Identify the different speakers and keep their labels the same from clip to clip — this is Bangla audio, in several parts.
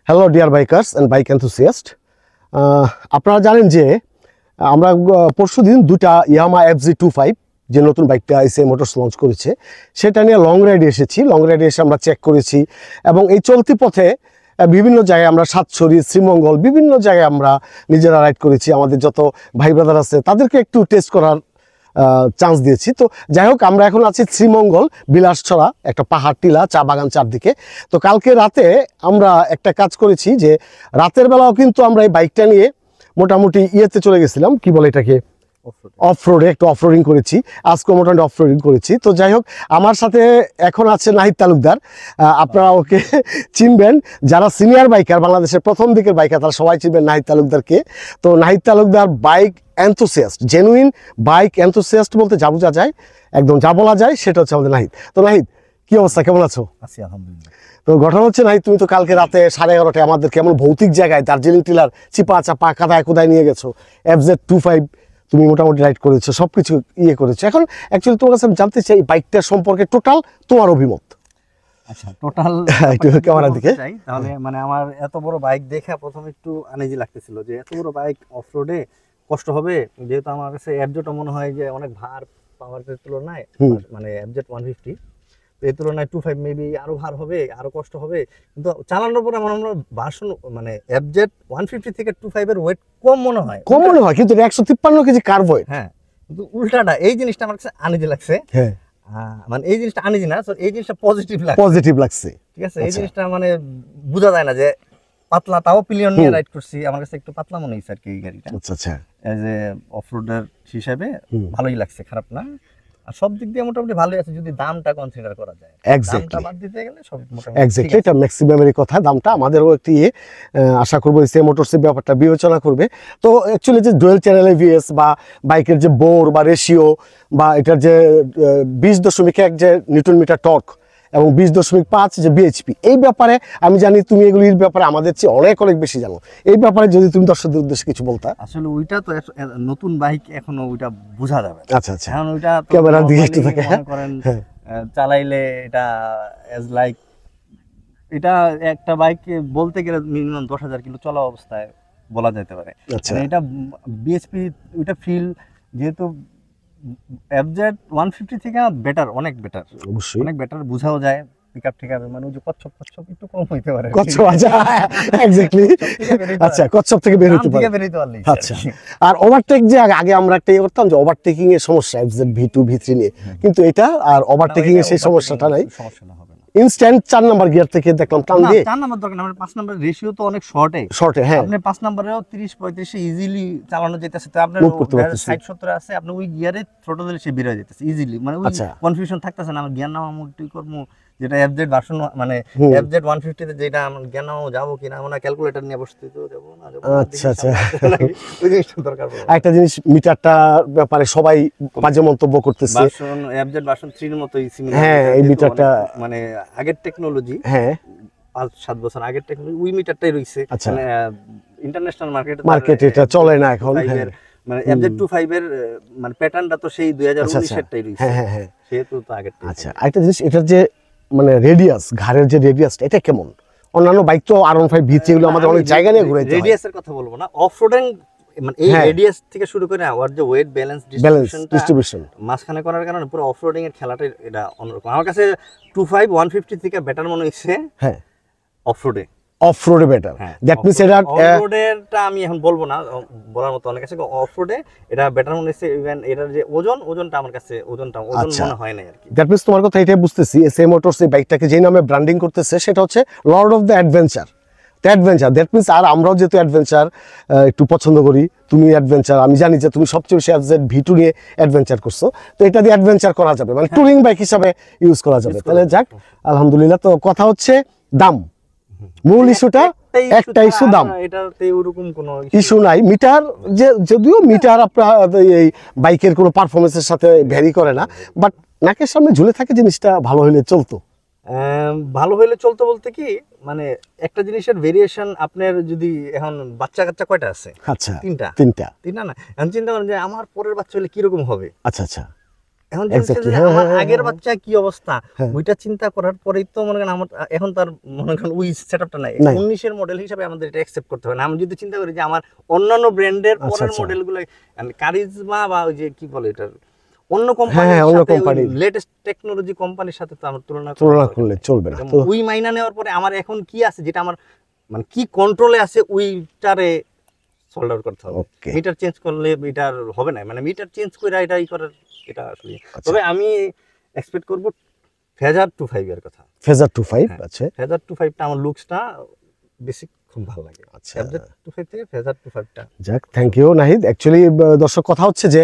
Speaker 1: Hello dear bikers and bike enthusiast, আপনারা জানেন যে আমরা পরশুদিন দুটা ইয়ামাহা FZ25 যে নতুন বাইকটা এসএ মোটরস লঞ্চ করেছে সেটা নিয়ে লং রাইডে এসেছি। লং রাইডে এসে আমরা চেক করেছি এবং এই চলতি পথে বিভিন্ন জায়গায় আমরা সাতছড়ি, শ্রীমঙ্গল বিভিন্ন জায়গায় আমরা নিজেরা রাইড করেছি। আমাদের যত ভাই ব্রাদার আছে তাদেরকে একটু টেস্ট করার চান্স দিয়েছি। তো যাই হোক, আমরা এখন আছি শ্রীমঙ্গল বিলাসছড়া, একটা পাহাড় টিলা, চা বাগান চারদিকে। তো কালকে রাতে আমরা একটা কাজ করেছি যে রাতের বেলাও কিন্তু আমরা এই বাইকটা নিয়ে মোটামুটি ইয়েতে চলে গেছিলাম, কি বলে এটাকে, অফরোডে একটু অফরোডিং করেছি। আজকে মোটামুটি অফরোডিং করেছি। তো যাই হোক, আমার সাথে এখন আছে নাহিদ তালুকদার। আপনারা ওকে চিনবেন, যারা সিনিয়র বাইকার, বাংলাদেশের প্রথম দিকের বাইকার, তারা সবাই চিনবেন নাহিদ তালুকদারকে। তো Nahid Talukdar bike enthusiast, genuine bike enthusiast বলতে যা বোঝা যায়, একদম যা বলা যায় সেটা হচ্ছে আমাদের নাহিদ। তো নাহিদ, কি অবস্থা, কেমন আছো?
Speaker 2: আছি আলহামদুলিল্লাহ।
Speaker 1: তো ঘটনা হচ্ছে নাহিদ, তুমি তো কালকে রাতে 11:30টায় আমাদের কেমন ভৌতিক জায়গায় দার্জিলিং টিলার চিপা চাপা কাদায় কোদায় নিয়ে গেছো। FZ25 তুমি মোটামুটি রাইড করেছো, সব কিছু ইয়ে করেছো। এখন অ্যাকচুয়ালি তোমার কাছে জানতে চাই বাইকটার সম্পর্কে টোটাল তোমার অভিমত।
Speaker 2: আচ্ছা, টোটাল
Speaker 1: একটু ক্যামেরার দিকে।
Speaker 2: তাহলে মানে আমার এত বড় বাইক দেখে প্রথমে একটু আনইজি লাগতেছিল যে এত বড় বাইক অফরোডে কষ্ট হবে, যেহেতু আমার কাছে FZ মনে হয় যে অনেক ভার পাওয়ারের তুলনায়, মানে FZ150 এই তুলনায় 25 মেবি আরো ভার হবে, আরো কষ্ট হবে। কিন্তু চালানোর পরে আমার ভার্সন মানে FZ150 থেকে 25 এর ওয়েট কম মনে হয়,
Speaker 1: কিন্তু 153 কেজি কার্বয়েড।
Speaker 2: হ্যাঁ, কিন্তু উল্টাটা এই জিনিসটা আমার কাছে আনইজি লাগছে।
Speaker 1: হ্যাঁ,
Speaker 2: মানে এই জিনিসটা আনইজি না, এই জিনিসটা পজিটিভ লাগছে। ঠিক আছে, এই জিনিসটা মানে বোঝা যায় না যে পাতলা, তাও পিলিয়ন নিয়ে রাইড করছি, আমার কাছে একটু পাতলা মনে হয়েছে আর কি এই গাড়িটা।
Speaker 1: আচ্ছা,
Speaker 2: এজ এ অফরোডার হিসাবে ভালোই লাগছে, খারাপ না। আর সব দিক দিয়ে মোটামুটি ভালোই আছে যদি দামটা কনসিডার করা যায়। দামটা বাদ দিতে গেলে সব মোটামুটি
Speaker 1: এক্স্যাক্টলি, এটা ম্যাক্সিমামেরই কথা। দামটা আমাদেরও একটু আশা করবো এসএ মোটরসের ব্যাপারটা বিবেচনা করবে। তো অ্যাকচুয়ালি যে ডুয়েল চ্যানেল ABS বা বাইকের যে বোর বা রেশিও বা এটার যে 20.1 যে নিউটন মিটার টর্ক এবং 20.5 যে BHP, এই ব্যাপারে আমি জানি তুমি এগুলির ব্যাপারে আমাদের চেয়ে অনেক বেশি জানো। এই ব্যাপারে যদি তুমি দর্শকদের উদ্দেশ্যে কিছু বলতা।
Speaker 2: আসলে ওইটা তো নতুন বাইক, এখনো ওইটা বোঝা যাবে।
Speaker 1: আচ্ছা,
Speaker 2: এখন ওইটা
Speaker 1: ক্যামেরার দিকে একটু থাকে,
Speaker 2: করেন চালাইলে এটা এজ লাইক, এটা একটা বাইক বলতে গেলে মিনিমাম 10,000 কিলো চলা অবস্থায় বলা যেতে পারে। এটা BHP ওইটা ফিল, যেহেতু FZ150 থেকে বেটার, অনেক বেটার, অবশ্যই অনেক বেটার, বোঝাও যায়। পিকআপ ঠিক আছে, মানে ওই যে কচ্ছপ একটু কম হইতে পারে,
Speaker 1: কচ্ছপ। এক্স্যাক্টলি, আচ্ছা, কচ্ছপ থেকে বের হতে পারে। আচ্ছা, আর ওভারটেক যে আগে আমরা একটা ইয়ে করতাম যে ওভারটেকিং এর সমস্যা FZ-V2 V3 নিয়ে, কিন্তু এটা আর ওভারটেকিং এর সেই সমস্যাটা নাই। ইনস্ট্যান্ট 4 নাম্বার গিয়ার থেকে দেখলাম টান দিয়ে।
Speaker 2: 4 নাম্বার দরকার না, 5 নাম্বার রেশিও তো অনেক শর্টে। হ্যাঁ, আপনি 5 নাম্বারেও 30-35 ইজিলি চালানো যেতেছে। তো আপনার 60-70 আছে, আপনি ওই গিয়ারে থ্রোটল দিলে সে বের হয়ে যেতেছে ইজিলি, মানে ওই কনফিউশন থাকতেছে না আমার গিয়ার নামা মুক্তি করব, যেটা FZ ভার্সন মানে FZ150 তে যেটা আমরা গিয়ার নামাও যাবো কিনা, আমরা ক্যালকুলেটর নিয়ে বসতে তো যাব না।
Speaker 1: আচ্ছা,
Speaker 2: ওই জিনিসটা দরকার পড়ে।
Speaker 1: একটা জিনিস, মিটারটা ব্যাপারে সবাই বাজে মন্তব্য করতেছে।
Speaker 2: ভার্সন FZ ভার্সন 3 এর মতই সিমিলার।
Speaker 1: হ্যাঁ, এই মিটারটা
Speaker 2: মানে আগের টেকনোলজি,
Speaker 1: হ্যাঁ
Speaker 2: 5-7 বছর আগের টেকনোলজি, ওই মিটারটাই রইছে। মানে ইন্টারন্যাশনাল
Speaker 1: মার্কেটে এটা চলে না এখন।
Speaker 2: মানে FZ25 এর মানে প্যাটার্নটা তো সেই 2019 এরটাই রইছে। হ্যাঁ, সেহেতু তো আগের।
Speaker 1: আচ্ছা, একটা জিনিস, এটার যে মানে রেডিয়াস, ঘাড়ের যে রেডিয়াসটা, এটা কেমন? অন্যান্য বাইক তো R15 V3 এগুলো আমাদের অনেক জায়গা নিয়ে ঘুরে।
Speaker 2: রেডিয়াসের কথা বলবো না, অফরোডিং মানে এই রেডিয়াস থেকে শুরু করে আর যে ওয়েট ব্যালেন্স ডিস্ট্রিবিউশন মাঝখানে করার কারণে পুরো অফরোডিং এর খেলাটা এটা অন্যরকম। আমার কাছে 25 150 থেকে বেটার মনে হচ্ছে। হ্যাঁ, অফরোডে
Speaker 1: বেটার। দ্যাট মিন্স এটা
Speaker 2: অফরোডেরটা আমি এখন বলবো না, বলার মতো অনেক আছে। অফরোডে এটা বেটার মনে হচ্ছে। ইভেন এটার যে ওজনটা আমার কাছে ওজন মনে হয় না আর কি।
Speaker 1: দ্যাট মিন্স তোমার কথা এটাই বুঝতেছি, এসএ মোটরস এই বাইকটাকে যে নামে ব্র্যান্ডিং করতেছে সেটা হচ্ছে lord of the adventure. That means আর আমরাও যেহেতু অ্যাডভেঞ্চার একটু পছন্দ করি, তুমি অ্যাডভেঞ্চার, আমি জানি যে তুমি সবচেয়ে বেশি FZ-V2 নিয়ে অ্যাডভেঞ্চার করছো, তো এটা দিয়ে অ্যাডভেঞ্চার করা যাবে, মানে টুরিং বাইক হিসাবে ইউজ করা যাবে। তাহলে যাক, আলহামদুলিল্লাহ। তো কথা হচ্ছে দাম, মূল ইস্যুটা একটা ইস্যু, দাম।
Speaker 2: এটাতে ওরকম কোনো
Speaker 1: ইস্যু নাই। মিটার যে যদিও মিটার আপনার এই বাইকের কোনো পারফরমেন্সের সাথে ভ্যারি করে না, বাট নাকের সামনে ঝুলে থাকে জিনিসটা ভালো হলে চলতো।
Speaker 2: বলতে কি, মানে একটা জিনিসের ভেরিয়েশন আপনার যদি এখন বাচ্চা কাচ্চা কয়টা আছে?
Speaker 1: আচ্ছা,
Speaker 2: তিনটা না। এখন চিন্তা করেন যে আমার পরের বাচ্চা হলে কিরকম হবে।
Speaker 1: আচ্ছা,
Speaker 2: এখন জিনিসটা
Speaker 1: Exactly,
Speaker 2: যে
Speaker 1: হ্যাঁ,
Speaker 2: আমার
Speaker 1: হ্যাঁ,
Speaker 2: আগের
Speaker 1: হ্যাঁ।
Speaker 2: বাচ্চা কি অবস্থা
Speaker 1: হ্যাঁ।
Speaker 2: ওইটা চিন্তা করার পরেই তো মনে করেন আমার এখন তার মনে করেন ওই সেটআপটা নাই
Speaker 1: নাই।
Speaker 2: 19 এর মডেল হিসেবে আমাদের এটা অ্যাকসেপ্ট করতে হবে না। আমি যদি চিন্তা করি যে আমার অন্যান্য ব্র্যান্ডের
Speaker 1: আচ্ছা,
Speaker 2: পরের
Speaker 1: আচ্ছা।
Speaker 2: মডেলগুলো কারিজমা বা ওই যে কি বলে এটার অন্য
Speaker 1: হ্যাঁ,
Speaker 2: কোম্পানির
Speaker 1: অন্য
Speaker 2: সাথে
Speaker 1: কোম্পানির।
Speaker 2: লেটেস্ট টেকনোলজি কোম্পানির সাথে তো আমার তুলনা করার
Speaker 1: তুলনা
Speaker 2: দরকার
Speaker 1: করলে
Speaker 2: নেই।
Speaker 1: চলবে না।
Speaker 2: যেমন
Speaker 1: তো
Speaker 2: ওই মাইনা নেওয়ার পরে আমার এখন কি আছে যেটা আমার মানে কি কন্ট্রোলে আছে ওইটারে সোল্ড আউট করতে হবে।
Speaker 1: ওকে।
Speaker 2: মিটার চেঞ্জ করলে মিটার হবে না, মানে মিটার চেঞ্জ করে এটাই করার এটা আসলে।
Speaker 1: আচ্ছা।
Speaker 2: তবে আমি এক্সপেক্ট করব ফেজার 25 এর কথা।
Speaker 1: ফেজার 25
Speaker 2: হ্যাঁ।
Speaker 1: আছে।
Speaker 2: ফেজার 25 টা আমার লুকসটা বেশি খুব ভালো লাগে।
Speaker 1: আচ্ছা।
Speaker 2: ফেজার 25 থেকে ফেজার 25 টা
Speaker 1: যাক, থ্যাংক ইউ নাহিদ। অ্যাকচুয়ালি দর্শক কথা হচ্ছে যে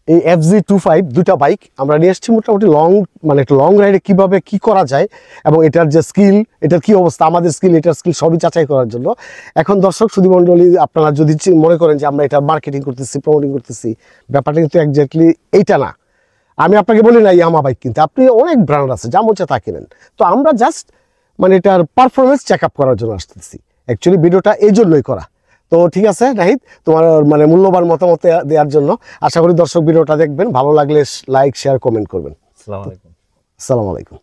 Speaker 1: এই FZ25 দুটা বাইক আমরা নিয়ে এসেছি মোটামুটি লং, মানে একটা লং রাইডে কিভাবে কি করা যায় এবং এটার যে স্কিল, এটার কি অবস্থা, আমাদের স্কিল, এটার স্কিল সবই যাচাই করার জন্য। এখন দর্শক সুধী মণ্ডলী, আপনারা যদি মনে করেন যে আমরা এটা মার্কেটিং করতেছি, প্রমোটিং করতেছি, ব্যাপারটা কিন্তু একজাক্টলি এইটা না। আমি আপনাকে বলি না ইয়ামা বাইক কিনতে, আপনি অনেক ব্র্যান্ড আছে, যা মন চায় তা কিনেন। তো আমরা জাস্ট মানে এটার পারফরমেন্স চেক আপ করার জন্য আসতেছি। অ্যাকচুয়ালি ভিডিওটা এই জন্যই করা। তো ঠিক আছে নাহিদ, তোমার মানে মূল্যবান মতামত দেওয়ার জন্য। আশা করি দর্শক ভিডিওটা দেখবেন, ভালো লাগলে লাইক, শেয়ার, কমেন্ট করবেন।
Speaker 2: আসসালামু আলাইকুম।
Speaker 1: আসসালামু আলাইকুম।